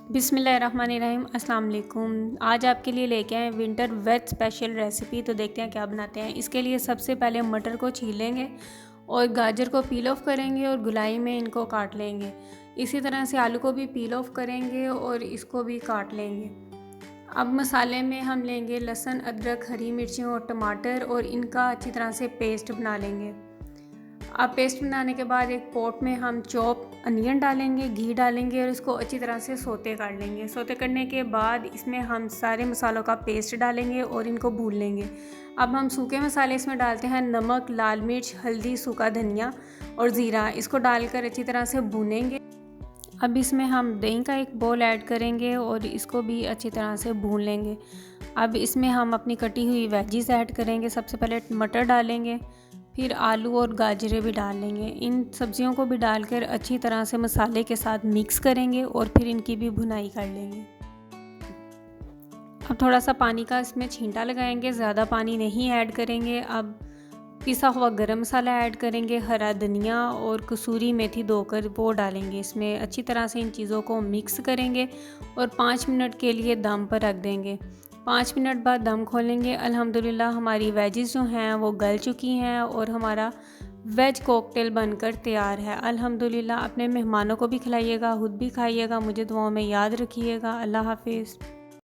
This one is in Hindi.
बिस्मिल्लाहिर्रहमानिर्रहीम अस्सलाम वालेकुम। आज आपके लिए लेके आए विंटर वेज स्पेशल रेसिपी। तो देखते हैं क्या बनाते हैं। इसके लिए सबसे पहले मटर को छील लेंगे और गाजर को पील ऑफ करेंगे और गुलाई में इनको काट लेंगे। इसी तरह से आलू को भी पील ऑफ करेंगे और इसको भी काट लेंगे। अब मसाले में हम लेंगे लहसुन, अदरक, हरी मिर्चें और टमाटर और इनका अच्छी तरह से पेस्ट बना लेंगे। अब पेस्ट बनाने के बाद एक पॉट में हम चॉप अनियन डालेंगे, घी डालेंगे और इसको अच्छी तरह से सोते कर लेंगे। सोते करने के बाद इसमें हम सारे मसालों का पेस्ट डालेंगे और इनको भून लेंगे। अब हम सूखे मसाले इसमें डालते हैं, नमक, लाल मिर्च, हल्दी, सूखा धनिया और ज़ीरा। इसको डालकर अच्छी तरह से भूनेंगे। अब इसमें हम दही का एक बोल ऐड करेंगे और इसको भी अच्छी तरह से भून लेंगे। अब इसमें हम अपनी कटी हुई वेजिस ऐड करेंगे। सबसे पहले मटर डालेंगे, फिर आलू और गाजरें भी डाल लेंगे। इन सब्जियों को भी डालकर अच्छी तरह से मसाले के साथ मिक्स करेंगे और फिर इनकी भी भुनाई कर लेंगे। अब थोड़ा सा पानी का इसमें छींटा लगाएंगे, ज़्यादा पानी नहीं ऐड करेंगे। अब पिसा हुआ गरम मसाला ऐड करेंगे, हरा धनिया और कसूरी मेथी धोकर वो डालेंगे। इसमें अच्छी तरह से इन चीज़ों को मिक्स करेंगे और 5 मिनट के लिए दम पर रख देंगे। 5 मिनट बाद दम खोलेंगे। अल्हम्दुलिल्लाह हमारी वेजिस जो हैं वो गल चुकी हैं और हमारा वेज कॉकटेल बनकर तैयार है। अल्हम्दुलिल्लाह अपने मेहमानों को भी खिलाइएगा, खुद भी खाइएगा। मुझे दुआओं में याद रखिएगा। अल्लाह हाफिज़।